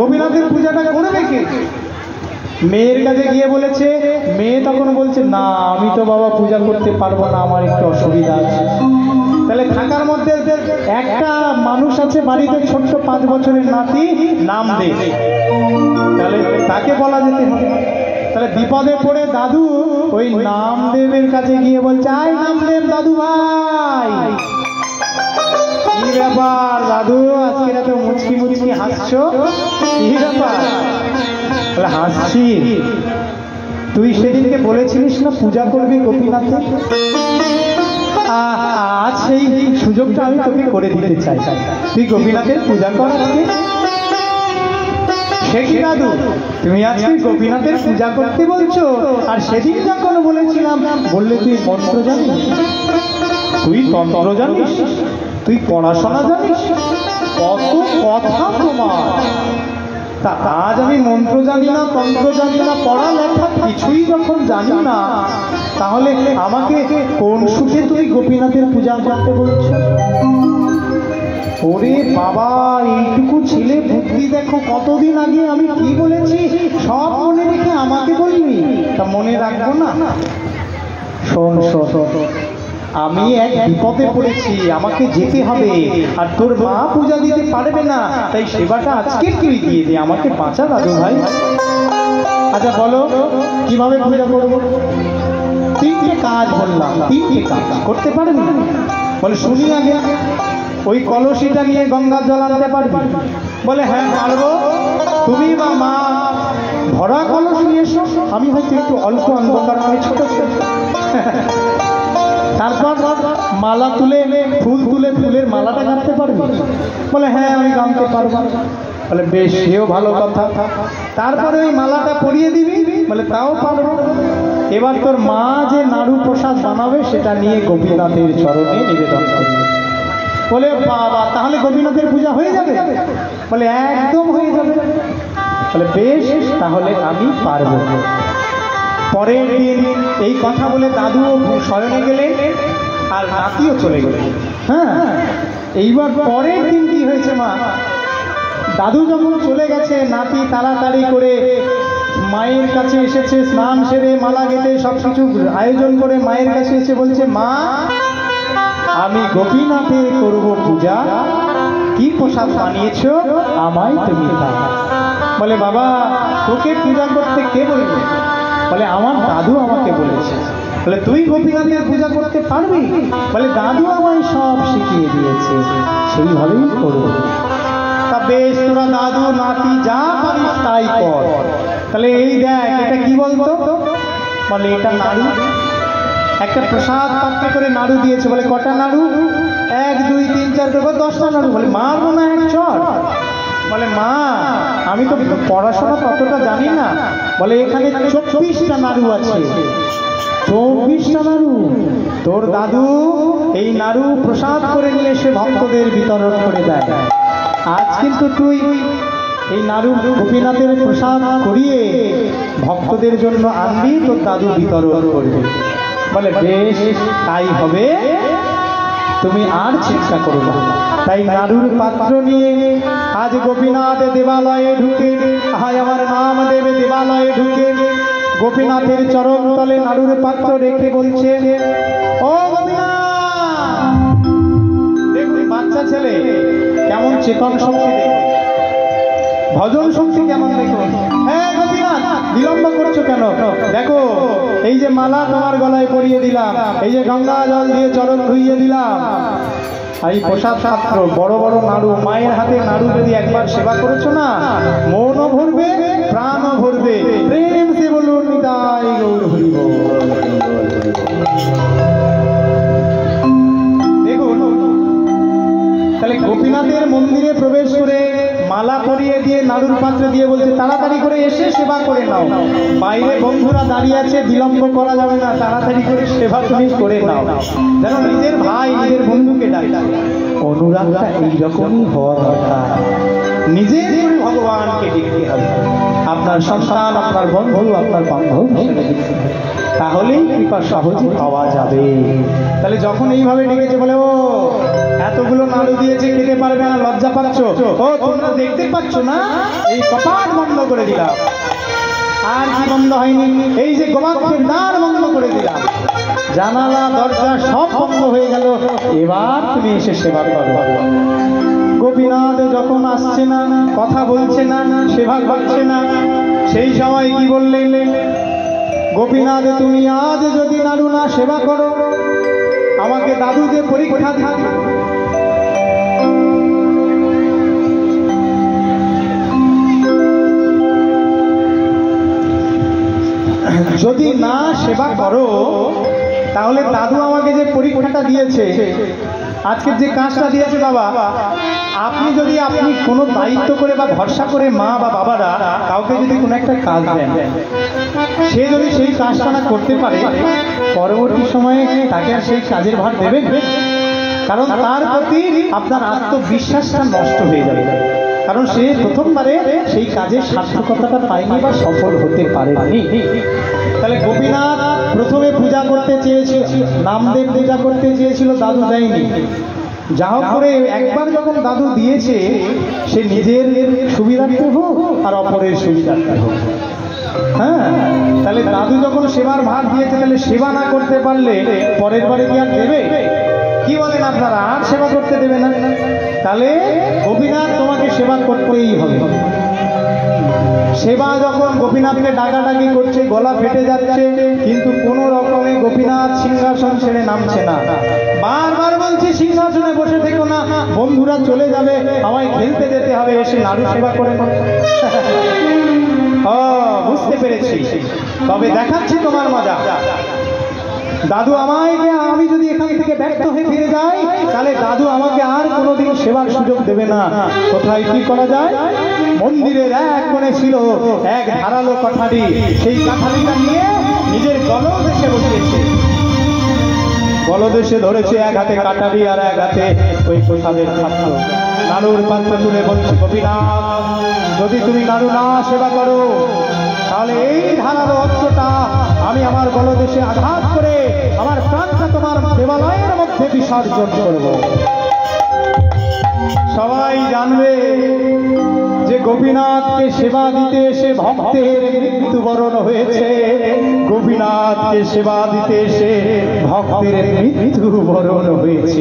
গোপীনাথের পূজাটা করবে কে? মেয়ের কাছে গিয়ে বলেছে। মেয়ে তখন বলছে, না আমি তো বাবা পূজা করতে পারবো না, আমার একটু অসুবিধা আছে। তাহলে থাকার মধ্যে একটা মানুষ আছে বাড়িতে, ছোট্ট 5 বছরের নাতি, নামদেব। তাহলে তাকে বলা যেতে হবে। তাহলে বিপদে পড়ে দাদু ওই নামদেবের কাছে গিয়ে বলছে, আয় নামদেব দাদু ভাই, কি ব্যাপার দাদু, আজকে এত মুচকি মুচকি হাসছো, কি ব্যাপার? হাসছি, তুই সেদিনকে বলেছিলিস না পূজা করবি গোপীনাথে, আজ সেই সুযোগটা আমি তোকে করে দিতে চাই, তুই গোপীনাথের পূজা কর আজকে। সে কি দাদু, তুমি আজকে গোপীনাথের পূজা করতে বলছো? আর সেদিন যখন বলেছিলাম, বললে তুই মন্ত্র জানিস, তুই তন্ত্র জানিস, তুই পড়াশোনা জানিস, কত কথা তোমার। তা আজ আমি মন্ত্র জানি না, তন্ত্র জানি না, পড়ালেখা কিছুই যখন জানি না, তাহলে আমাকে কোন সুখে তুমি গোপীনাথের পূজা করতে বলছো? ওরে বাবা, এইটুকু ছেলে বুদ্ধি দেখো, কতদিন আগে আমি কি বলেছি সব মনে রেখে আমাকে বলবি, তা মনে রাখবো না? শোন শোন, আমি এক বিপদে পড়েছি, আমাকে যেতে হবে, আর তোর মা পূজা দিতে পারবে না, তাই সেবাটা আজকে তুই দিয়ে দে, আমাকে বাঁচা দাদু ভাই। আচ্ছা বলো কিভাবে পূজা করবো? 3টে কাজ বললাম, 3টে কাজ করতে পারবি? বলে শুনি আগে। ওই কলসিটা নিয়ে গঙ্গার জল আনতে পারবি? বলে হ্যাঁ পারবো। তুমি বা মা ভরা কলস নিয়ে এসো, আমি হয়তো একটু অল্প আনবো, কারণ আমি ছোট ছোট। তারপর মালা তুলে ফুল তুলে ফুলের মালাটা গাঁথতে পারবি? বলে হ্যাঁ আমি গাঁথতে পারবো। বলে বেশ, সেও ভালো কথা। তারপরে ওই মালাটা পরিয়ে দিবি? বলে তাও পারবো। এবার তোর মা যে নাড়ু প্রসাদ বানাবে সেটা নিয়ে গোপীনাথের চরণে নিবেদন করবে। বলে বাবা, তাহলে গোপীনাথের পূজা হয়ে যাবে? বলে একদম হয়ে যাবে। বলে বেশ, তাহলে আমি পারবো। পরের দিন এই কথা বলে দাদুও শয়নে গেলেন, আর নাতিও চলে গেলেন। হ্যাঁ, এইবার পরের দিন কি হয়েছে মা, দাদু যখন চলে গেছে, নাতি তাড়াতাড়ি করে মায়ের কাছে এসেছে, স্নান সেরে মালা গেঁথে সবকিছু আয়োজন করে মায়ের কাছে এসে বলছে, মা আমি গোপীনাথের করব পূজা, কি প্রসাদ বানিয়েছো আমায় তুমি দাও। বলে বাবা, তোকে পূজা করতে কে বলবে? বলে আমার দাদু আমাকে বলেছে। বলে তুই গোপীনাথের পূজা করতে পারবি? বলে দাদু আমায় সব শিখিয়ে দিয়েছে, সেইভাবেই করবো। তা বেশ, তোরা দাদু নাতি যা পারিস তাই কর। তাহলে এই দেখ, এটা কি বলতো? বলে এটা নাড়ু। একটা প্রসাদ পাত্রে করে নাড়ু দিয়েছে। বলে কটা নাড়ু? 1 2 3 4 করে 10টা নাড়ু। বলে মারবো না এক চড়? বলে মা আমি তো পড়াশোনা ততটা জানি না। বলে এখানে 24টা নাড়ু আছে। 24টা নাড়ু? তোর দাদু এই নাড়ু প্রসাদ করে নিয়ে এসে ভক্তদের বিতরণ করে দেয়। আজ কিন্তু তুই এই নাড়ু গোপীনাথের প্রসাদ করিয়ে ভক্তদের জন্য আনবি, তোর দাদু বিতরণ করবে। বলে বেশ, তাই হবে, তুমি আর চিন্তা করো না। তাই নাড়ুর পাত্র নিয়ে আজ গোপীনাথ দেবালয়ে ঢুকে, হায় আমার নাম দেবে দেবালয়ে ঢুকে গোপীনাথের চরণ তলে নাড়ুর পাত্র রেখে বলছে, ও গোপীনাথ। দেখুন বাচ্চা ছেলে কেমন চেতন শক্তি, দেখুন ভজন শক্তি কেমন, দেখুন। হ্যাঁ গোপীনাথ, বিলম্ব করছো কেন? দেখো এই যে মালা তোমার গলায় পরিয়ে দিলাম, এই যে গঙ্গা জল দিয়ে চরণ ধুইয়ে দিলাম, এই প্রসাদ পাত্র, বড় বড় নাড়ু, মায়ের হাতে নাড়ু যদি একবার সেবা করেছো না, মনও ভরবে, প্রাণও ভরবে। প্রেম সে বলুন নিতাই গৌর হরি বল। দেখুন, তাহলে গোপীনাথের মন্দিরে প্রবেশ করে মালা পরিয়ে দিয়ে নাড়ুর পাত্রে দিয়ে বলছে, তাড়াতাড়ি করে এসে সেবা করে নাও। বাইরে বন্ধুরা দাঁড়িয়ে আছে, বিলম্ব করা যাবে না, তাড়াতাড়ি করে সেবা তুমি করে নাও। যেন নিজের ভাই নিজের বন্ধুকে ডাকে। অনুরাগটা এইরকমই হওয়া দরকার, নিজের ভগবানকে দেখতে হবে। আপনার সন্তান, আপনার বন্ধু, আপনার বান্ধব হিসেবে দেখতে হবে, তাহলেই কৃপা সহজে পাওয়া যাবে। তাহলে যখন এইভাবে ডেকেছে, বলে ও এতগুলো নাড়ু দিয়েছে, খেতে পারবে না, লজ্জা পাচ্ছ? ও তোমরা দেখতে পাচ্ছ না? এই কপাট বন্ধ করে দিলাম। আর কি বন্ধ হয়নি? এই যে গবাক্ষের দ্বার বন্ধ করে দিলাম, জানালা দরজা সব বন্ধ হয়ে গেল। এবার তুমি এসে সেবা করো। গোপীনাথ যখন আসছে না, কথা বলছে না, সেবা করছে না, সেই সময় কি বললেন? গোপীনাথ তুমি আজ যদি নাড়ু না সেবা করো, আমাকে দাদু যে পরীক্ষা দিবে, যদি না সেবা করো তাহলে দাদু আমাকে যে পরীক্ষাটা দিয়েছে, আজকের যে কাজটা দিয়েছে বাবা, আপনি যদি আপনি কোনো দায়িত্ব করে বা ভরসা করে মা বা বাবারা কাউকে যদি কোনো একটা কাজ দেন, সে যদি সেই কাজটা না করতে পারে, পরবর্তী সময়ে তাকে আর সেই কাজের ভার দেবে? কারণ তার প্রতি আপনার আত্মবিশ্বাসটা নষ্ট হয়ে যাবে, কারণ সে প্রথমবারে সেই কাজের সার্থকতাটা পায়নি বা সফল হতে পারেনি। তাহলে গোপীনাথ প্রথমে পূজা করতে চেয়েছিল, নামদেব পূজা করতে চেয়েছিল, দাদু দেয়নি। যা হোক করে একবার যখন দাদু দিয়েছে, সে নিজের সুবিধার্থে হোক আর অপরের সুবিধার্থে হোক, হ্যাঁ, তাহলে দাদু যখন সেবার ভার দিয়েছে, তাহলে সেবা না করতে পারলে পরের বারে কি আর দেবে? কি বলেন আপনারা? আর সেবা করতে দেবে না? তাহলে গোপীনাথ তোমাকে সেবা করতেই হবে। সেবা যখন গোপীনাথকে ডাকাডাকি করছে, গলা ফেটে যাচ্ছে, কিন্তু কোন রকমে গোপীনাথ সিংহাসন ছেড়ে নামছে না। বারবার বলছি সিংহাসনে বসে থেকো না, বন্ধুরা চলে যাবে, আমায় খেলতে যেতে হবে, এসে নাড়ু সেবা করে না। ও বুঝতে পেরেছি, তবে দেখাচ্ছি তোমার মজা। দাদু আমায়, আমি যদি এখান থেকে ব্যর্থ হয়ে ফিরে যাই, তাহলে দাদু আমাকে আর কোনোদিন সেবার সুযোগ দেবে না। কোথায় কি করা যায়? মন্দিরের এক কোণে ছিল এক ধারালো কাঠারি, সেই কাঠারিটা নিয়ে নিজের গলদেশে বসিয়েছে। গলদেশে ধরেছে এক হাতে কাঠারি আর এক হাতে ওই প্রসাদের পাত্র, নাড়ুর পাত্র তুলে বলছে, গোপীনাথ যদি তুমি নাড়ু না সেবা করো, তাহলে এই ধারালো অস্ত্রটা আমি আমার গলদেশে আঘাত করে আমার প্রাণটা তোমার দেবালয়ের মধ্যে বিসর্জন করব। সবাই জানবে যে গোপীনাথকে সেবা দিতে এসে ভক্তের মৃত্যুবরণ হয়েছে, গোপীনাথকে সেবা দিতে এসে ভক্তের মৃত্যুবরণ হয়েছে।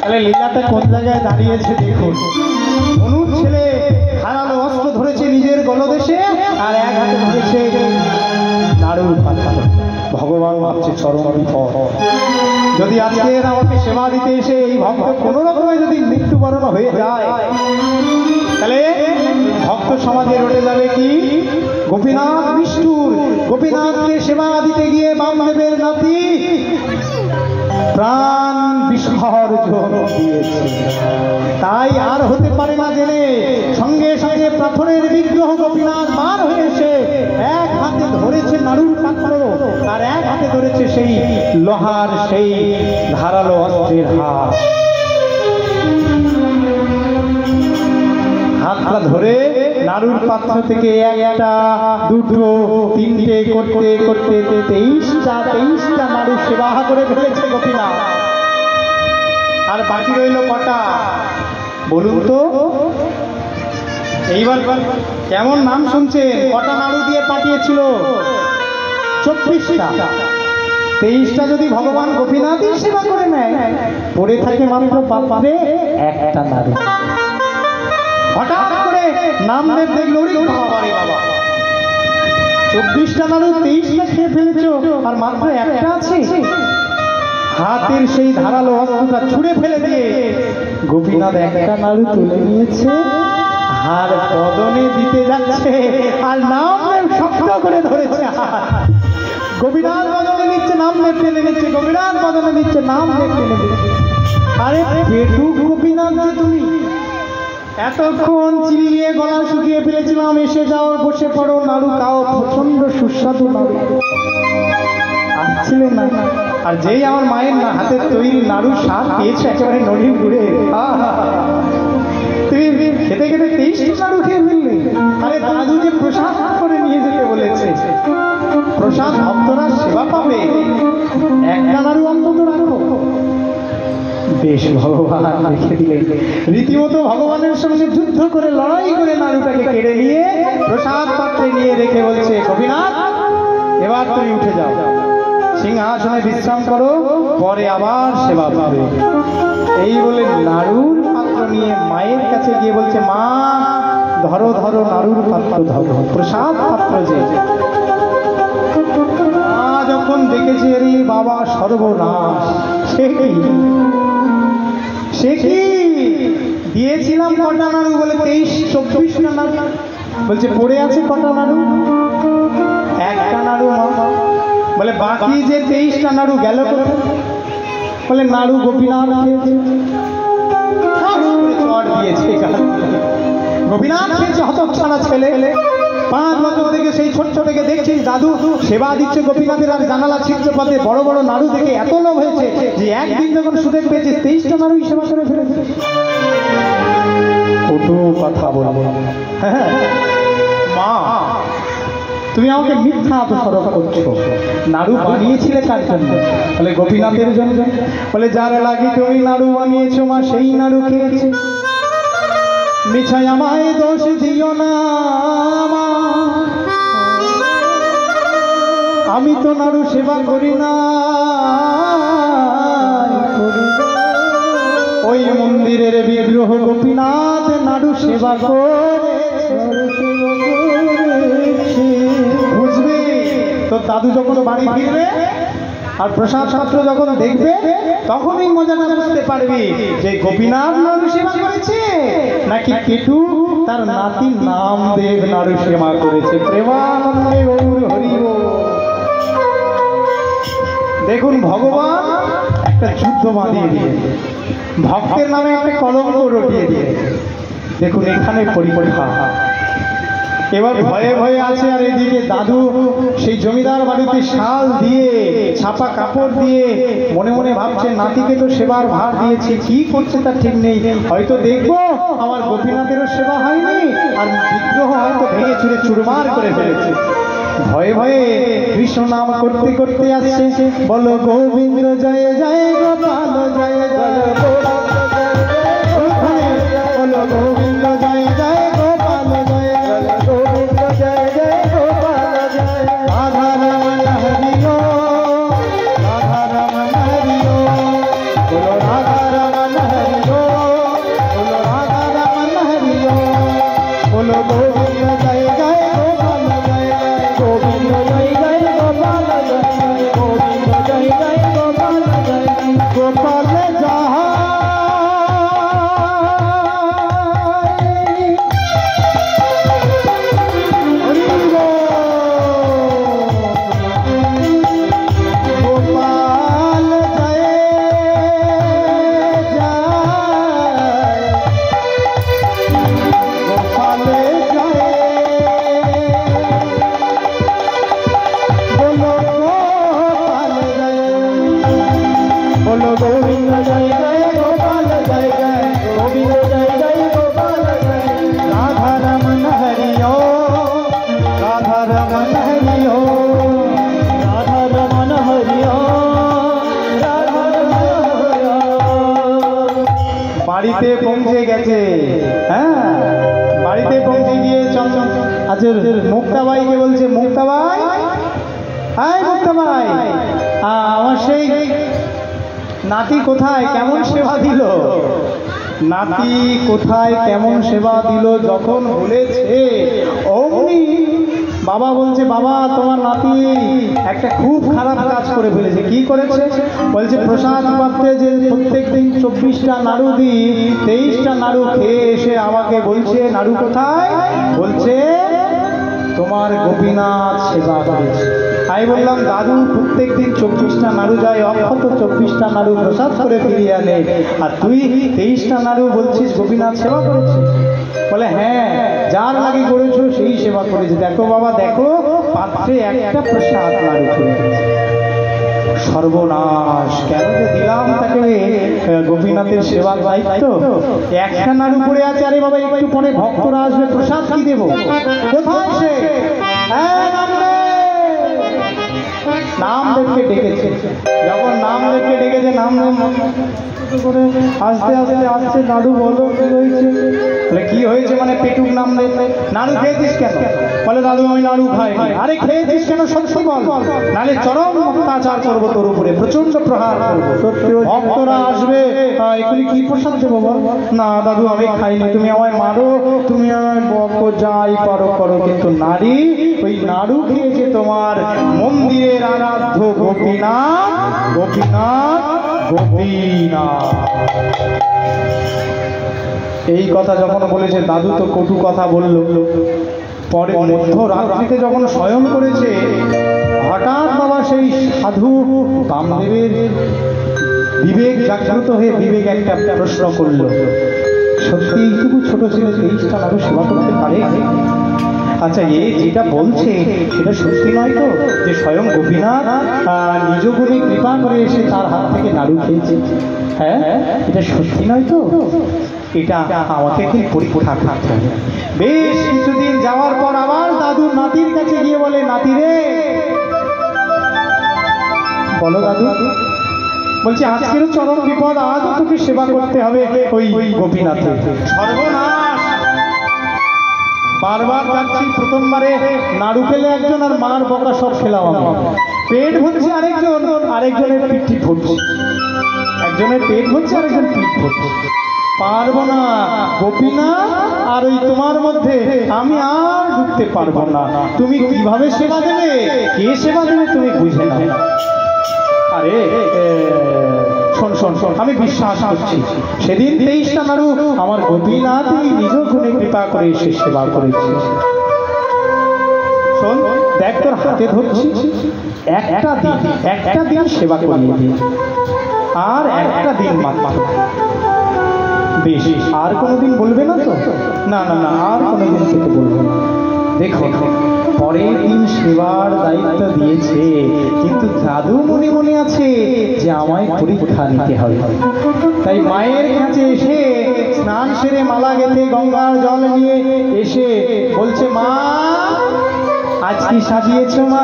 তাহলে লীলাটা কোন জায়গায় দাঁড়িয়েছে দেখুন। অনুর ছেলে ধারালো অস্ত্র ধরেছে নিজের গলদেশে, আর এক হাতে ধরেছে নাড়ুর পাতা। ভগবান ভাবছে চরম বিপদ, যদি আজকে আমাকে সেবা দিতে এসে এই ভক্ত কোনো রকমে যদি মৃত্যুবরণ হয়ে যায়, তাহলে ভক্ত সমাজে রটে যাবে কি? গোপীনাথ নিষ্ঠুর, গোপীনাথকে সেবা দিতে গিয়ে বামদেবের নাতি প্রাণ বিসর্জন দিয়েছে। তাই আর হতে পারে না জেনে সঙ্গে সঙ্গে পাথরের বিগ্রহ গোপীনাথ বার হয়েছে, এক হাতে ধরেছে নাড়ুর পাত্র আর এক হাতে ধরেছে সেই লোহার সেই ধারালো অস্ত্রের হাত। হাতটা ধরে নাড়ুর পাত্র থেকে একটা দুটো তিনটে করতে করতে 23টা নাড়ু সেবা করে ফেলেছে গোপীনাথ। আর বাকি রইল কটা বলুন তো? এইবার কেমন নাম শুনছেন? কটা নাড়ু দিয়ে পাঠিয়েছিল? 24টা। 23টা যদি ভগবান গোপীনাথই সেবা করে নেয়, পড়ে থাকে মাত্র পাপে একটা নাড়ু। হঠাৎ করে নামদেব দেখলো, বাবা 24টা নাড়ু 23টা খেয়ে ফেলেছ, আর মাত্র একটা আছে। হাতের সেই ধারালো অস্ত্রটা ছুঁড়ে ফেলে দিয়ে গোপীনাথ একটা নাড়ু তুলে নিয়েছে, হার বদনে দিতে যাচ্ছে, আর নামদেব শক্ত করে ধরেছে হাত। গোপীনাথ বদনে নিচ্ছে, নামদেব টেনে নিচ্ছে, গোপীনাথ বদনে নিচ্ছে, নামদেব টেনে দিচ্ছে। আরে পেটুক গোপীনাথ, তুমি এতক্ষণ চিলিয়ে গলা শুকিয়ে ফেলেছিলাম, এসে যাও, বসে পড়ো, নাড়ু খাও, প্রচন্ড সুস্বাদু নাড়ু। আসছিলেন না, আর যেই আমার মায়ের হাতের তৈরি নাড়ুর স্বাদ পেয়েছে একেবারে নড়িয়ে ঘুরে, তুমি খেতে খেতে 23টা নাড়ু খেয়ে ফেললে। আরে দাদু যে প্রসাদ করে নিয়ে যেতে বলেছে, প্রসাদ ভক্তরা সেবা পাবে, একটা নাড়ু অন্তত রাখো। বেশ ভগবান রেখে দিলেন। রীতিমতো ভগবানের সঙ্গে যুদ্ধ করে লড়াই করে নাড়ুটাকে কেড়ে নিয়ে প্রসাদ পাত্রে নিয়ে রেখে বলছে, গোপীনাথ এবার তুমি উঠে যাও, সিংহাসনে বিশ্রাম করো, পরে আবার সেবা পাবে। এই বলে নাড়ুর পাত্র নিয়ে মায়ের কাছে গিয়ে বলছে, মা ধরো ধরো নাড়ুর পাত্র ধরো, প্রসাদ পাত্র যে। মা যখন দেখেছে রে বাবা সর্বনাশ, সে কি দিয়েছিলাম কটা নাড়ু, বলে 23-24টা নাড়ু। বলছে পড়ে আছে কটা নাড়ু? একটা নাড়ু মা। বলে বাকি যে 23টা নাড়ু গেল কোথায়? বলে নাড়ু গোপীনাথ দিয়েছে। গোপীনাথ খেয়েছে, হতচ্ছাড়া ছেলে। 5 বছর থেকে সেই ছোট্ট থেকে দেখছিস দাদু সেবা দিচ্ছে গোপীনাথের, আর জানালা ছিটছে পাতে বড় বড় নাড়ু দেখে এত লোভ হয়েছে যে একদিন যখন সুযোগ পেয়েছিস 23টা নাড়ুই সেবা করে ফেলেছে। কত কথা বলবো। হ্যাঁ মা, তুমি আমাকে মিথ্যা দোষারোপ করছো। নাড়ু বানিয়েছিলে কার জন্য? বলে গোপীনাথের জন্য। বলে যার লাগি তুমি নাড়ু বানিয়েছো মা, সেই নাড়ু খেয়েছে। মিছাই আমায় দোষ দিও না, আমি তো নাড়ু সেবা করি না। ওই মন্দিরের বিগ্রহ গোপীনাথ নাড়ু সেবা করেছে। বুঝবি? তো দাদু যখন বাড়ি ফিরবে আর প্রসাদ পাত্র যখন দেখবে, তখনই মজাটা বুঝতে পারবি যে গোপীনাথ নাড়ু সেবা করেছে নাকি পেটু তার নাতি নামদেব নাড়ু সেবা করেছে। প্রেমানন্দে গৌর হরি বল। দেখুন ভগবান একটা যুদ্ধ বাঁধিয়ে দিয়ে ভক্তের নামে একটা কলঙ্ক রটিয়ে দিয়ে। দেখুন এখানে পরিপরিহা এবার ভয়ে ভয়ে আছে, আর এদিকে দাদু সেই জমিদার বাড়িতে শাল দিয়ে ছাপা কাপড় দিয়ে মনে মনে ভাবছে নাতিকে তো সেবার ভার দিয়েছি, কি করছে তার ঠিক নেই, হয়তো দেখবো আমার গোপীনাথেরও সেবা হয়নি, আর বিগ্রহ হয়তো ভেঙে চুরে চুরমার করে ফেলেছে। ভয়ে ভয়ে কৃষ্ণ নাম করতে করতে আসছে, বলো গোবিন্দ জয় জয় গোপাল জয় জয়, বলো গোবিন্দ জয় জয় গোপাল জয় জয়, গোবিন্দ জয় জয় গোপাল জয়। রাধা রমন হরিও, রাধা রমন হরিও, বলো রাধা রমন হরিও, বলো রাধা রমন হরিও, বলো গোবিন্দ জয় জয় গোপাল জয় জয়, গোবিন্দ জয় জয় গোপাল জয় জয়, গোবিন্দ জয় জয় গোপাল জয় জয়, গোপাল যাহা বাড়িতে পৌঁছে গেছে। হ্যাঁ, বাড়িতে পৌঁছে গিয়ে চন্দন আচ্ছা মুক্তাবাইকে বলছে, মুক্তাবাই, হাই মুক্তাবাই, আমার সেই নাতি কোথায়, কেমন সেবা দিল? নাতি কোথায় কেমন সেবা দিল যখন বলেছে, অমনি বাবা বলছে, বাবা তোমার নাতি একটা খুব খারাপ কাজ করে ফেলেছে। কি করেছে? বলছে প্রসাদ পাত্রে যে প্রত্যেক দিন 24টা নাড়ু দিই, 23টা নাড়ু খেয়ে এসে আমাকে বলছে নাড়ু কোথায়? বলছে তোমার গোপীনাথ সেবা করেছে। তাই বললাম দাদু প্রত্যেক দিন 24টা নাড়ু যায়, অক্ষত 24টা নাড়ু প্রসাদ করে ফিরিয়ে আনে, আর তুই 23টা নাড়ু বলছিস গোপীনাথ সেবা করেছে? বলে হ্যাঁ, যার লাগে করেছো সেই সেবা করেছে। দেখো বাবা দেখো, পাত্রে একটা প্রসাদ নাড়ু ছিল। সর্বনাশ, কেন যে দিলাম তাকে গোপীনাথের সেবার দায়িত্ব। একটা নাড়ু পড়ে আছে, আরে বাবা একটু পরে ভক্তরা আসবে, প্রসাদ কি দেবো? কোথায় সে? নামদেবকে ডেকেছে। যখন নামদেবকে ডেকেছে, নামদেব করে আস্তে আস্তে আসছে, নাড়ু বলো কি হয়েছে? বলে কি হয়েছে মানে পেটুক নামদেব, নাড়ু খেয়েছিস কেন? বলে দাদু আমি নাড়ু খাই। আরে খেয়েছিস কেন সত্যি বল, নাহলে চরম অত্যাচার করবো তোর উপরে, প্রচন্ড প্রহার করবো। ভক্তরা আসবে, এগুলি কি প্রসাদ দেবো বল? না দাদু আমি খাইনি, তুমি আমায় মারো, তুমি আমায় বকো, যাই পারো করো, কিন্তু নারী ওই নাড়ু খেয়েছে তোমার মন্দিরের আরাধ্য গোপীনাথ, গোপীনাথ, গোপীনাথ। এই কথা যখন বলেছে, দাদু তো কটু কথা বলল। পরে মধ্যরাত্রিতে যখন শয়ন করেছে, হঠাৎ বাবা সেই সাধু বামদেবের বিবেক জাগ্রত হয়ে বিবেক একটা প্রশ্ন করল, সত্যি এইটুকু ছোট ছেলে 23টা নাড়ু সেবা করতে পারে? আচ্ছা এ যেটা বলছে সেটা সত্যি নয় তো, যে স্বয়ং গোপীনাথ নিজ গুণে কৃপা করে এসে তার হাত থেকে নাড়ু খেয়েছে? হ্যাঁ, এটা সত্যি নয় তো? এটা আমাকে কি পরীক্ষা থাকতে হবে। বেশ কিছুদিন যাওয়ার পর আবার দাদু নাতির কাছে গিয়ে বলে, নাতি রে, বলো দাদু। বলছি আজকেরও চরম বিপদ, আজও তোকে সেবা করতে হবে ওই গোপীনাথের। সর্বনাশ, বারবার যাচ্ছি, প্রথমবারে নাড়ু খেলে একজন আর মার বকা সব খেলাম আমি, পেট ভরছে আরেকজন, আরেকজনের পিঠ ভরছে, একজনের পেট ভরছে আরেকজন পিঠ ভরছে, পারবো না গোপীনাথ, আর ওই তোমার মধ্যে আমি আর ঢুকতে পারবো না, তুমি কিভাবে সেবা দেবে, কে সেবা দেবে তুমি বুঝে না। আরে শোন শোন শোন, আমি বিশ্বাস করছি সেদিন 23টা নাড়ু আমার গোপীনাথই নিজ গুণে কৃপা করে এসে সেবা করেছে। শোন দেখ, তোর হাতে ধরছি, একটা দিন সেবা করিয়ে দিন, আর একটা দিন মাত্র, বেশ আর কোনোদিন বলবে না তো? না না না, আর কোনোদিন থেকে বলবে না। দেখো পরের দিন সেবার দায়িত্ব দিয়েছে, কিন্তু দাদু মনে মনে আছে যে আমায় পরীক্ষা নিতে হবে। তাই মায়ের কাছে এসে স্নান সেরে মালা গেঁথে গঙ্গার জল নিয়ে এসে বলছে, মা আজ কি সাজিয়েছো মা,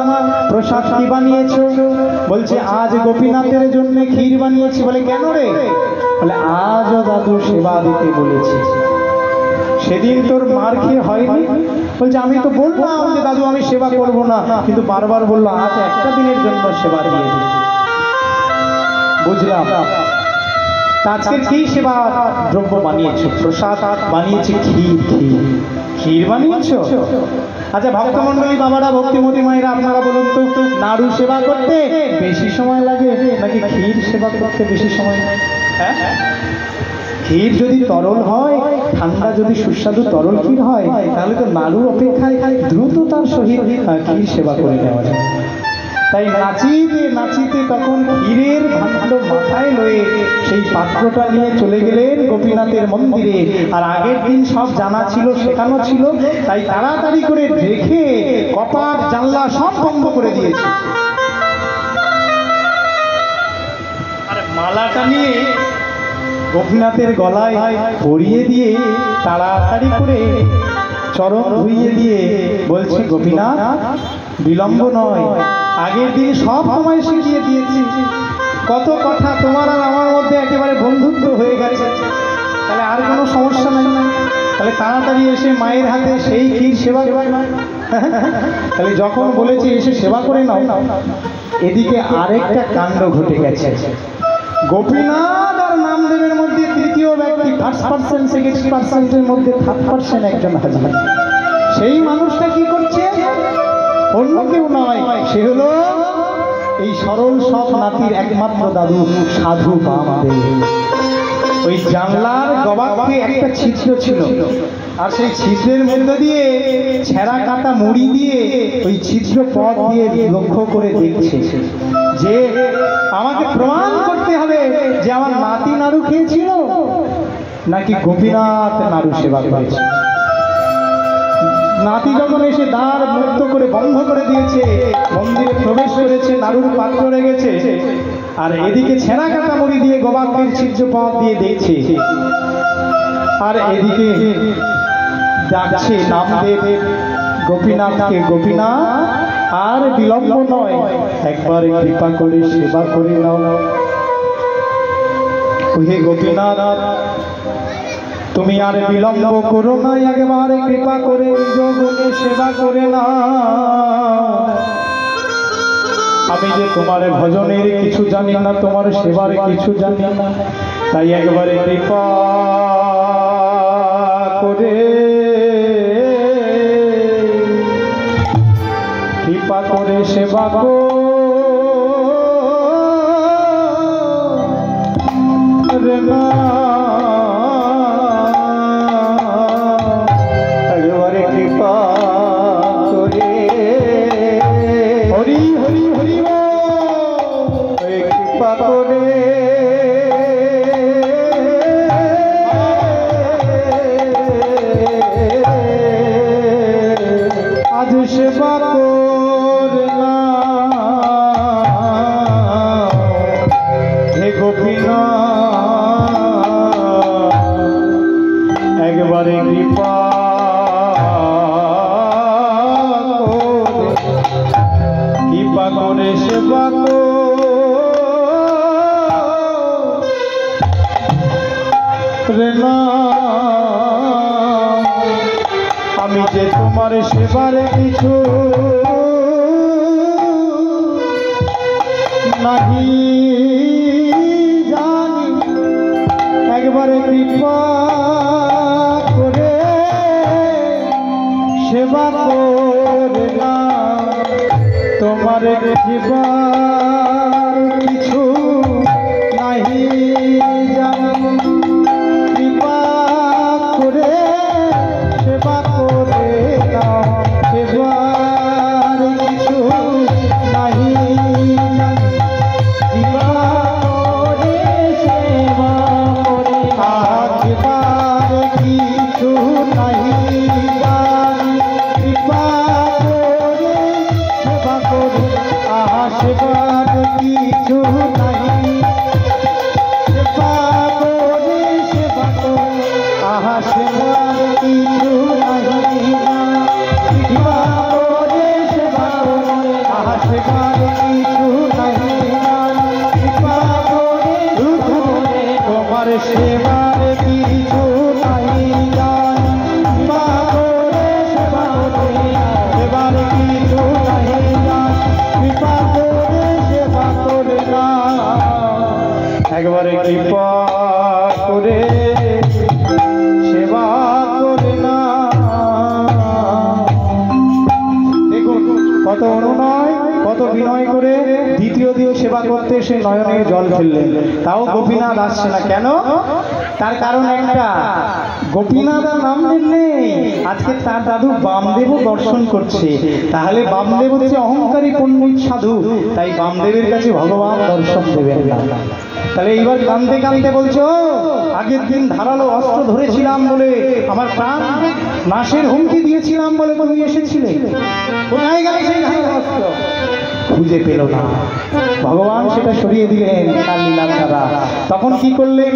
প্রসাদ কি বানিয়েছো? বলছে আজ গোপীনাথের জন্য ক্ষীর বানিয়েছি। বলে কেন রে? বলে আজও দাদু সেবা দিতে বলেছে। সেদিন তোর মার খেয়ে হয়নি? বলছে আমি তো বললাম যে দাদু আমি সেবা করব না, কিন্তু বারবার বললো আজ একটা দিনের জন্য সেবা দিয়ে দিই। বুঝলাম, আজকে কি সেবা দ্রব্য বানিয়েছো? প্রসাদ বানিয়েছি, ক্ষীর বানিয়েছো। আচ্ছা ভক্তমন্ডলী বাবারা, ভক্তিমতী মায়েরা, আপনারা বলুন তো, নাড়ু সেবা করতে বেশি সময় লাগে নাকি ক্ষীর সেবা করতে বেশি সময় লাগে? হ্যাঁ, ক্ষীর যদি তরল হয়, ঠান্ডা যদি সুস্বাদু তরল ক্ষীর হয়, তাহলে তো নাড়ুর অপেক্ষায় দ্রুততার সহিত ক্ষীর সেবা করে নেওয়া যায়। তাই নাচিতে নাচিতে তখন ক্ষীরের ভাণ্ড মাথায় লয়ে সেই পাত্রটা নিয়ে চলে গেলেন গোপীনাথের মন্দিরে। আর আগের দিন সব জানা ছিল, শেখানো ছিল, তাই তাড়াতাড়ি করে রেখে কপাট জানলা সব বন্ধ করে দিয়েছে। আর মালাটা নিয়ে গোপীনাথের গলায় পরিয়ে দিয়ে তাড়াতাড়ি করে চরণ ধুইয়ে দিয়ে বলছে, গোপীনাথ বিলম্ব নয়, আগের দিন সব তোমায় শিখিয়ে দিয়েছি, কত কথা তোমার আর আমার মধ্যে একেবারে বন্ধুত্ব হয়ে গেছে, তাহলে আর কোনো সমস্যা নাই, তাহলে তাড়াতাড়ি এসে মায়ের হাতে সেই ক্ষীর সেবা করে। তাহলে যখন বলেছে এসে সেবা করে নাও, এদিকে আরেকটা কাণ্ড ঘটে গেছে। গোপীনাথ আর নামদেবের মধ্যে তৃতীয় ব্যক্তি, 1% 6%-এর মধ্যে 3% একজন হাজির। সেই মানুষটা কি করছে? অন্য কেউ নয়, সে হলো এই সরল সব নাতির একমাত্র দাদু সাধু বামদেব। ওই জানলার গবাতে একটা ছিদ্র ছিল, আর সেই ছিদ্রের মধ্যে দিয়ে ছেঁড়া কাটা মুড়ি দিয়ে ওই ছিদ্র পথ দিয়ে লক্ষ্য করে দেখছে যে আমাকে প্রমাণ করতে হবে যে আমার নাতি নাড়ু খেয়েছিল নাকি গোপীনাথ নাড়ু সেবা করেছে। নাতি যখন এসে দ্বার মুক্ত করে বন্ধ করে দিয়েছে, মন্দিরে প্রবেশ করেছে, নাড়ুর পাত্র রেখেছে, আর এদিকে ছেঁড়া কাটা মুড়ি দিয়ে গোবাকের ছিদ্র পথ দিয়ে দেখছে, আর এদিকে ডাকছে নামদেব গোপীনাথকে, গোপীনাথ আর বিলম্ব নয়, একবার কৃপা করে সেবা করে নাও। হে গোপীনাথ, তুমি আর বিলম্ব করো না, একবারে কৃপা করে নিজ গুণে সেবা করে না। আমি যে তোমার ভজনের কিছু জানি না, তোমার সেবার কিছু জানি না, তাই একবারে কৃপা করে সেবা করে না। একবারে কৃপা করে হরি হরি হরি কৃপা করে আজ সেবা করে না। হে গোপীনাথ, একবারে কৃপা করে সেবা করে না। আমি যে তোমার সেবার কিছু নাহি জানি, একবারে কৃপা করে সেবা করে না। তোমার সেবার কিছু নাহি জানি, কৃপা করে সেবা করে না। সেবার কিছু নাহি জানি, কৃপা করে সেবা করে না। সেবার কিছু নাহি জানি, কৃপা করে সেবা করে। আহা সেবার কিছু নাহি, সেবা করে সেবা করে। আহা সেবার কিছু নাহি, কৃপা করে সেবা করে। আহা সেবার কিছু নাহি, কৃপা করে তোমার সেবার কিছু নাহি জানি, কৃপা করে সেবা করে। সেবার কিছু নাহি জানি, কৃপা করে সেবা করে না। একবারে কৃপা করে সেবা করে না। দেখুন কত অনুনয়, কত বিনয় করে দ্বিতীয় দিও সেবা করতে সে নয়নে জল ফেললেন, তাও গোপীনাথ আসছে না। কেন? তার কারণ একটা, গোপীনাথ আর নাম নেই। আজকে তার দাদু বামদেবও দর্শন করছে। তাহলে বামদেব হচ্ছে অহংকারী পণ্ডিত সাধু, তাই বামদেবের কাছে ভগবান দর্শন দেবেন না। তাহলে এইবার কাঁদতে কাঁদতে বলছো, আগের দিন ধারালো অস্ত্র ধরেছিলাম বলে, আমার প্রাণ নাশের হুমকি দিয়েছিলাম বলে তুমি এসেছিলে, কোথায় গেল সেই ধারালো অস্ত্র? খুঁজে পেল না। ভগবান সেটা সরিয়ে দিলেন তার লীলার দ্বারা। তখন কি করলেন?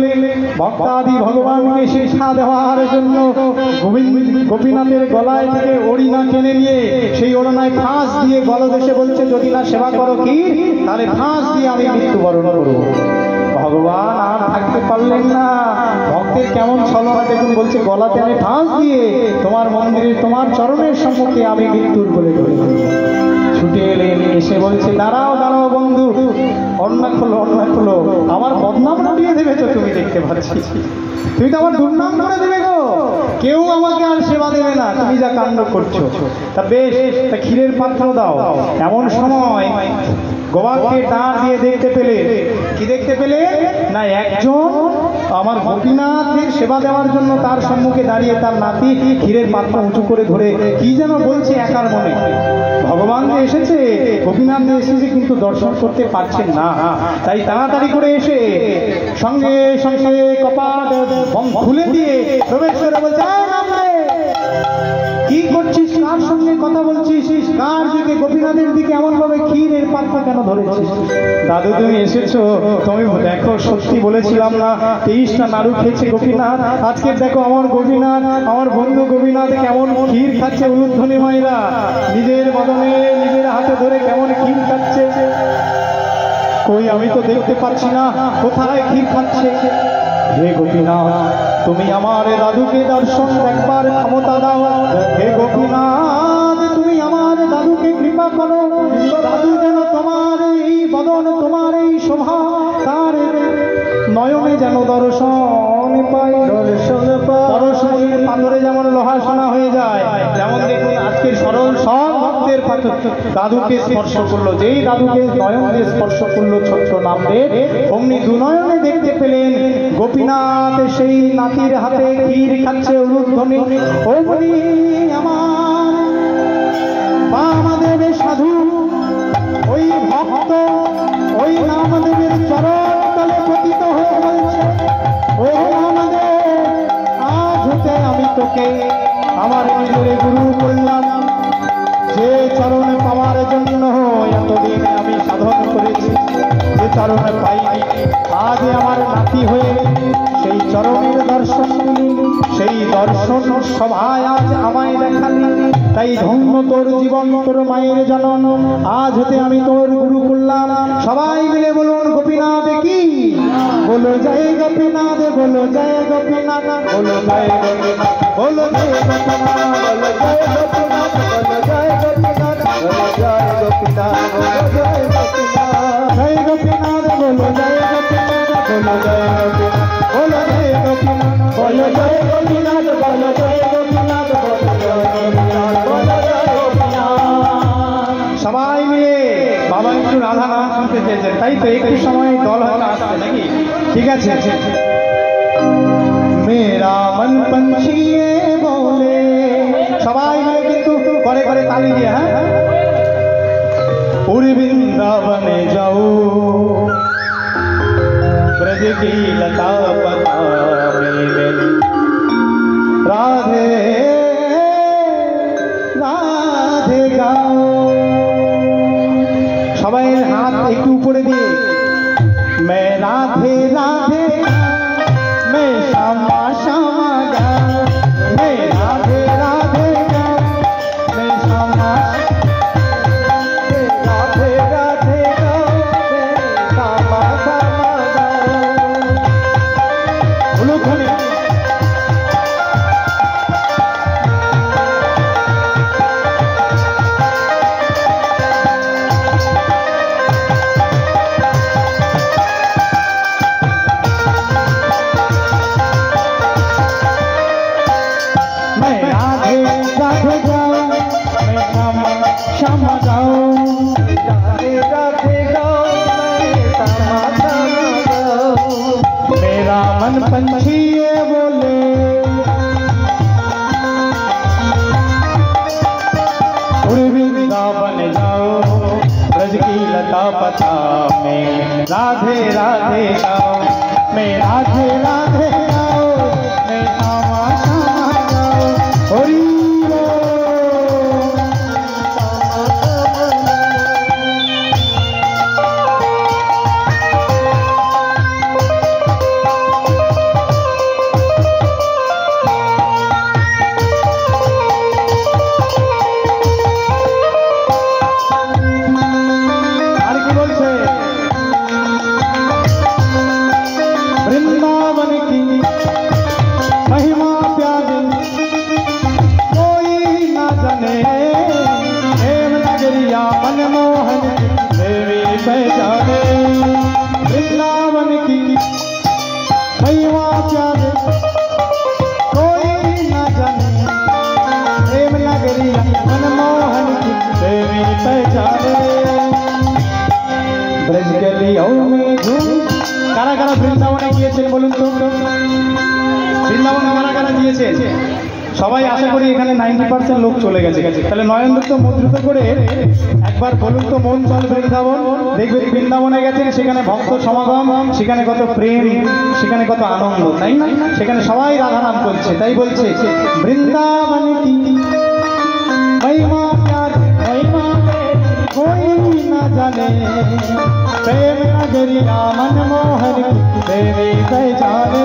ভক্তাদি ভগবানকে শিক্ষা দেওয়ার জন্য গোপীনাথের গলায় থেকে ওড়িনা টেনে নিয়ে সেই ওড়নায় ফাঁস দিয়ে গলদেশে বলছে, যদি না সেবা করো কি, তাহলে ফাঁস দিয়ে আমি মৃত্যুবরণ করবো। ভগবান আর থাকতে পারলেন না। ভক্তের কেমন ছলনা দেখুন, বলছে গলাতে আমি ফাঁস দিয়ে তোমার মন্দিরে তোমার চরণের সম্মুখে আমি মৃত্যুর বলে ধরে। ছুটে এলেন, এসে বলছে, দাঁড়াও দাঁড়াও বন্ধু, অন্না খোলো অন্না খোলো, আমার বদনাম উঠিয়ে দেবে তো, তুমি দেখতে পাচ্ছি তুমি তো আমার দুর্নাম করে দেবে গো, কেউ আমাকে আর সেবা দেবে না, তুমি যা কাণ্ড করছো। তা বেশ, তা ক্ষীরের পাত্র দাও। এমন সময় গোবাককে দাঁড় দিয়ে দেখতে পেলে, কি দেখতে পেলে না, একজন আমার গোপীনাথের সেবা দেওয়ার জন্য তার সম্মুখে দাঁড়িয়ে তার নাতি ক্ষীরের পাত্র উঁচু করে ধরে কি যেন বলছে একার মনে। ভগবান যে এসেছে, গোপীনাথ যে এসেছে, কিন্তু দর্শন করতে পারছেন না। তাই তাড়াতাড়ি করে এসে সঙ্গে সঙ্গে কপাট খুলে দিয়ে প্রবেশ করে বলছে, কি করছিস, কার সঙ্গে কথা বলছিস, কার দিকে গোপীনাথ গোপীনাথের দিকে এমন ভাবে ক্ষীরের পাত্র কেন ধরেছে? দাদু তুমি এসেছো, তুমি দেখো সত্যি বলেছিলাম না 23টা নাড়ু খেয়েছে গোপীনাথ। আজকে দেখো আমার গোপীনাথ, আমার বন্ধু গোপীনাথ কেমন ক্ষীর খাচ্ছে। উলুধ্বনি মায়েরা নিজের বদনে নিজের হাতে ধরে কেমন ক্ষীর খাচ্ছে। কই আমি তো দেখতে পাচ্ছি না কোথায় ক্ষীর খাচ্ছে। হে গোপীনাথ, তুমি আমার দাদুকে দর্শন দেখবার ক্ষমতা দাও। হে গোপীনাথ, তুমি আমার দাদুকে কৃপা করো। দাদু যেন তোমার এই বদন, তোমার এই শোভা, তার নয়নে যেন দর্শন পাই। দর্শনের পাথরে যেমন লোহা সোনা হয়ে যায়, যেমন দেখুন আজকে সরল সব ভক্তের দাদুকে স্পর্শ করলো। যেই দাদুকে নয়ন দিয়ে স্পর্শ করলো ছোট্ট নামে, অমনি দুনয়নে দেখতে পেলেন গোপীনাথ সেই নাতির হাতে ক্ষীর খাচ্ছে। উলুধ্বনি অমনি আমার বামদেবের সাধু ওই ভক্ত ওই নামদেবের চরণ তলে পতিত হয়ে বলছে, ও নামদেব, আজ হতে আমি তোকে আমার নিজের গুরু করলাম। যে চরণ পাওয়ার জন্য এতদিন আমি সাধন করেছি, যে চরণ পাইনি, আজ আমার নাতি হয়ে সেই চরণের দর্শন দিলি, সেই দর্শন সভায় আজ আমায় দেখালি। তাই ধন্য তোর জীবন, তোর মায়ের জনন, আজ হতে আমি তোর গুরু করলাম। সবাই মিলে বলুন গোপীনাথ কি? বলো জয় গোপীনাথ, বলো জয় গোপীনাথ, বলো জয় গোপীনাথ, বলো জয় গোপীনাথ, বলো জয় গোপীনাথ, বলো জয় গোপীনাথ, বলো জয় গোপীনাথ, বলো জয় গোপীনাথ, জয় গোপীনাথ, বলো জয় গোপীনাথ, বলো জয় গোপীনাথ, বলো জয় গোপীনাথ, বলো জয় গোপীনাথ, বলো জয় গোপীনাথ, বলো জয় গোপীনাথ, বলো জয় গোপীনাথ। সবাই মিলে বাবা একটু রাধা নাম শুনতে চেয়েছেন, তাই তো একটু সময় দল হয়তো আসছে নাকি? ঠিক আছে। মেরা মন পঞ্ছি বলে, সবাই মিলে কিন্তু করে করে তালি দিয়ে, হ্যাঁ। पूरी वृंदावन जाओ, ब्रज की लता पता में राधे राधे गाओ। সবাই হাত একটু উপরে দিয়ে, मैं राधे राधे, मैं श्यामा श्यामा गाओ, मैं राधे राधे गाओ, मैं श्यामा राधे राधे गाओ, मैं श्यामा श्यामा गाओ। बोलो धन्य मन पंछी ये बोले, वृंदावन जाओ, ब्रज की लता पता में राधे राधे गाओ, मैं राधे राधे गाओ, मैं श्यामा श्यामा गाओ। हरि কারা কারা বৃন্দাবনে গিয়েছেন বলুন তো? বৃন্দাবনে কারা কারা গিয়েছে? সবাই আশা করি এখানে 90% লোক চলে গেছে। তাহলে নয়নদত্ত মুদ্রিত করে একবার বলুন তো, মন চল বৃন্দাবন। দেখবেন বৃন্দাবনে গেছেন, সেখানে ভক্ত সমাগম, সেখানে কত প্রেম, সেখানে কত আনন্দ, তাই না? সেখানে সবাই রাধা নাম করছে। তাই বলছে বৃন্দাবন কি মহিমা প্যার, মহিমা जाने प्रेम नगरिया मनमोहन देवी पहचाने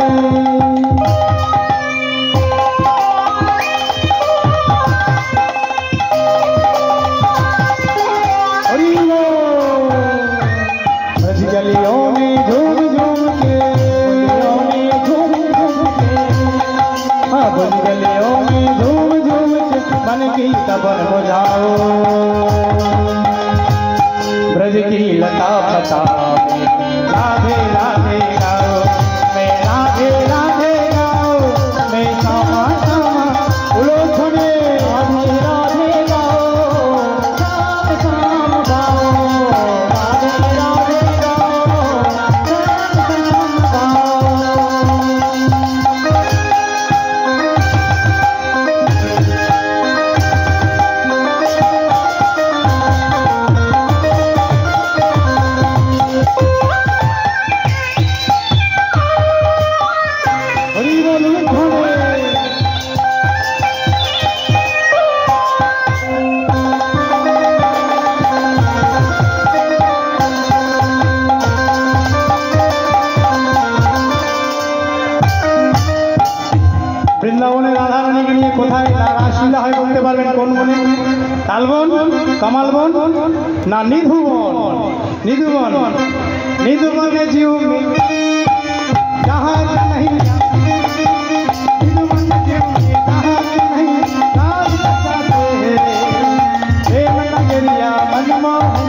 ब्रज गलियों में झूम झूम के हाँ ब्रज गलियों में झूम झूम के मन की तबन बजाओ ब्रज की लता फता राधे राधे गाओ मैं राधे राधे गाओ मैं श्यामा श्यामा उलोचने राधे राधे गाओ श्याम श्याम गाओ राधे राधे गाओ श्याम श्याम गाओ বৃন্দাবনে রাধা রানীকে নিয়ে কোথায় রাসলীলা হয় বলতে পারবেন? কোন বনে? তালবন, কামালবন না নিধুবন? নিধুবন। নিধুবনে জিউ जहाँ नहीं निधुबन जिउ जहाँ नहीं राज बजाते हैं प्रेम नगरिया मनमोहन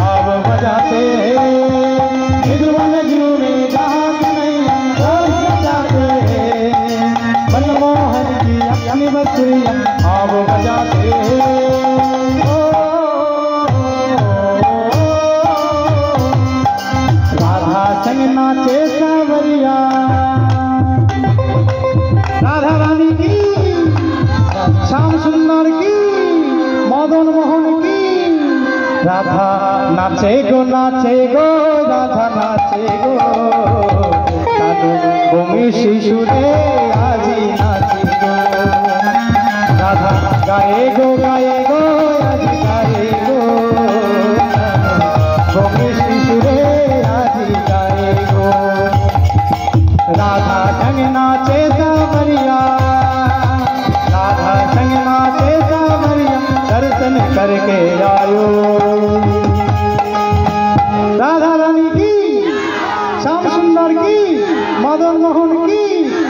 अब बजाते हैं निधुबन जिउ में जहाँ नहीं राज बजाते हैं मनमोहन की अपनी बसुरिया अब बजाते हैं राधा संग नाचे सावरिया राधा रानी की श्याम सुंदर की मदन मोहन की राधा नाचे गो राधा नाचे गो दादू भूमि शिशुरे आजी नाचे गो राधा गाए गो आजी गाए गो भूमि शिशुरे आजी गाए गो राधा संग नाचे सावरिया राधा संग नाचे सावरिया दर्शन करके आयो राधा रानी की श्याम सुंदर की मदन मोहन की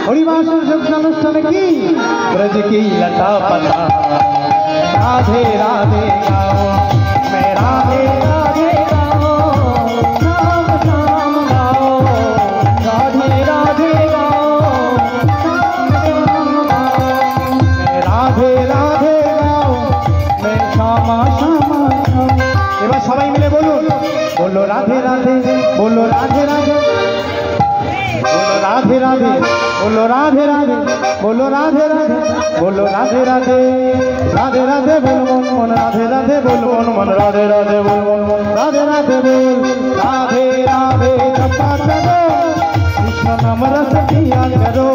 हरिवासर अनुष्ठान की ब्रज की लता पता राधे राधे गाओ मैं राधे राधे गाओ श्याम श्याम गाओ राधे राधे गाओ श्याम श्याम गाओ मैं राधे राधे गाओ मैं श्यामा श्यामा गाओ এবার সবাই মিলে বলুন बोलो राधे राधे बोलो राधे राधे बोलो राधे राधे बोलो राधे राधे बोलो राधे राधे बोलो राधे राधे राधे राधे बोल मन मन राधे राधे बोल मन मन राधे राधे बोल मन मन राधे राधे बोल राधे राधे जपा करो कृष्ण नाम रस पिया करो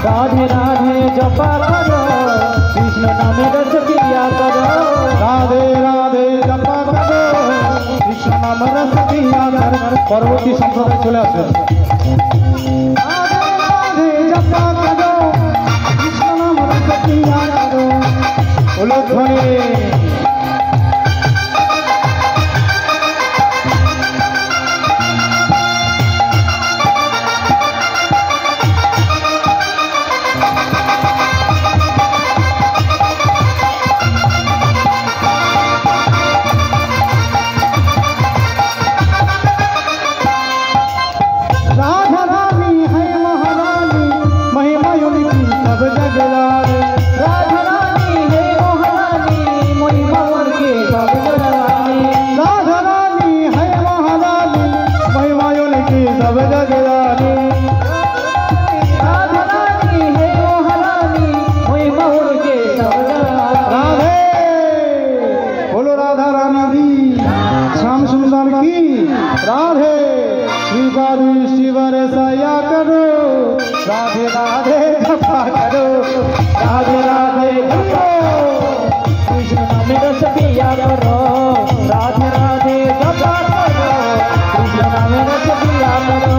राधे राधे जपा करो कृष्ण नाम रस पिया करो राधे राधे जपा करो कृष्ण नाम रस पिया करो পরবর্তী সম্প্রদায় চলে আসবে রাধে রাধে জপা করো কৃষ্ণ নাম রস পিয়া করো বলো ধ্বনি राधा रानी है महारानी महिमा उनकी सब जग रानी राधा रानी है महारानी महिमा उनकी सब जग रानी राधा रानी है महारानी महिमा उनकी सब जग रानी राधा रानी है महारानी महिमा उनकी सब जग राधे बोलो राधा रानी दी श्याम सुंदर की राधे श्रीवारी शिवर सया करो राधे राधे जपा करो राधे राधे करो नाम रस पिया करो राधे राधे जपा करो कृष्ण नाम रस पिया करो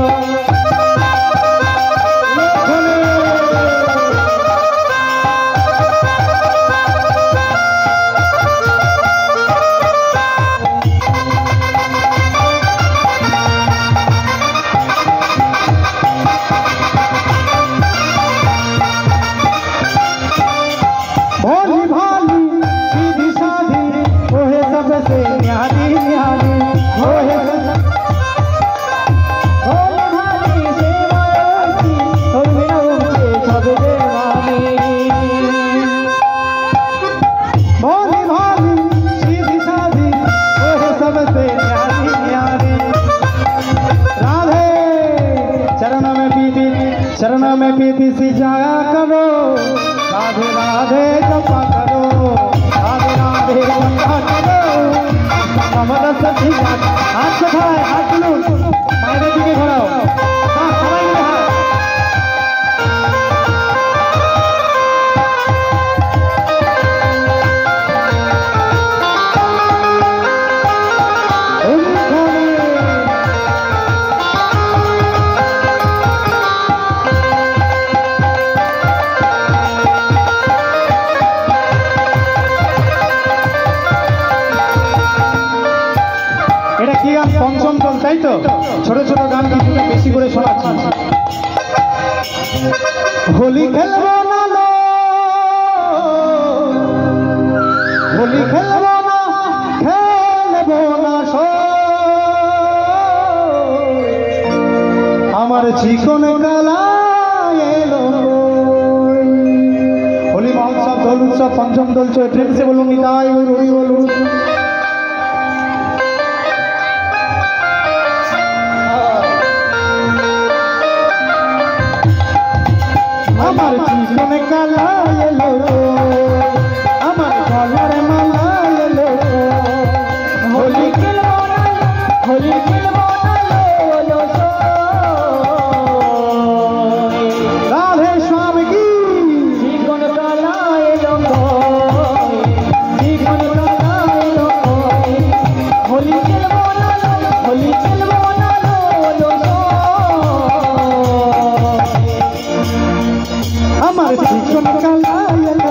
चरण में पीती सी जाया करो राधे राधे जपा करो राधे राधे जपा करो कमल सखी हाथ उठाए हाथ लूट मायने दिखे घोड़ाओ हाँ सबाई मिले हाथ पंचम दल ताई तो छोट छोट गान কিছুটা বেশি করে শোনাচ্ছি হোলি খেলবো না লো হোলি খেলবো না সো আমার চিকন কালা এলো হোলি মহোৎসব দোল উৎসব পঞ্চম দল প্রেম से বলুন নিতাই ওই বলুন আমার জীবনে কালা এলো আমার গলার মালা এলো হোলি খেলবো না রাধে স্বামী কি জীবন কালা এলো জীবন কালা এলো হোলি খেলবো না আমার জীবন কালা এলো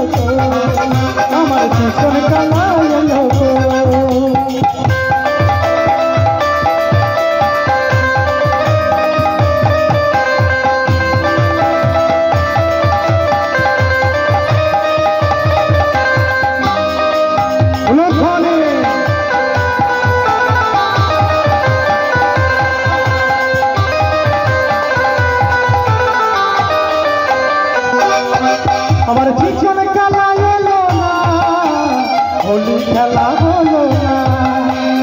আমার জীবন কালা এলো আমার জীবন কালা এলো না হোলি খেলা হলো না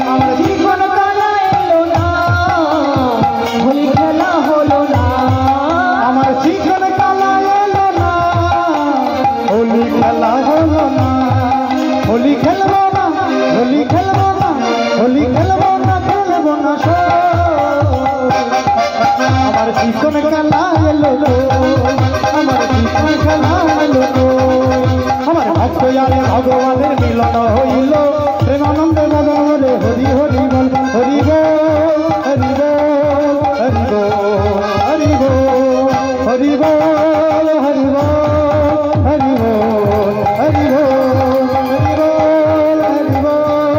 আমার জীবন কালা এলো না হোলি খেলা হলো না আমার জীবন কালা এলো না হোলি খেলা হলো না হোলি খেলবো না হোলি খেলবো না হোলি খেলবো না খেলবো না আমার জীবন কালা এলো আমার জীবন কালা আমার ভক্ত জানে ভগবানের মিলন হইল প্রেমানন্দে মদন বলে হরি হরি বল হরি বল হরি বল হরি বল হরি বল হরি বল হরি বল হরি বল হরি বল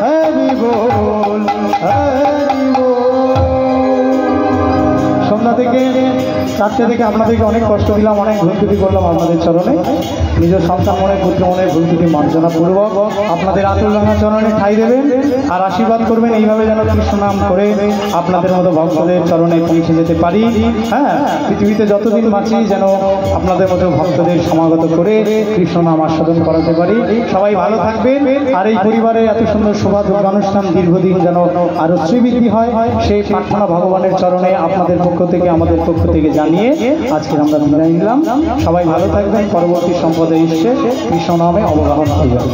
হরি বল হরি বল সন্ধ্যা থেকে 4টে থেকে আপনাদেরকে অনেক কষ্ট দিলাম অনেক ভুলত্রুটি করলাম আপনাদের চরণে নিজের সন্তান মনে পুত্র মনে ভুলত্রুটি মার্জনা পূর্বক আপনাদের আতুল রাঙা চরণে ঠাঁই দেবেন আর আশীর্বাদ করবেন এইভাবে যেন কৃষ্ণ নাম করে আপনাদের মতো ভক্তদের চরণে পৌঁছে যেতে পারি হ্যাঁ পৃথিবীতে যতদিন বাঁচি যেন আপনাদের মতো ভক্তদের সমাগত করে কৃষ্ণ নাম আস্বাদন করাতে পারি সবাই ভালো থাকবেন আর এই পরিবারে এত সুন্দর শোভা দুর্গানুষ্ঠান দীর্ঘদিন যেন আরো শ্রীবৃদ্ধি হয় সেই প্রার্থনা ভগবানের চরণে আপনাদের পক্ষ থেকে আমাদের পক্ষ থেকে জানিয়ে আজকে আমরা বিদায় নিলাম সবাই ভালো থাকবেন পরবর্তী সম্পদে এসে কৃষ্ণ নামে অবগাহন করবেন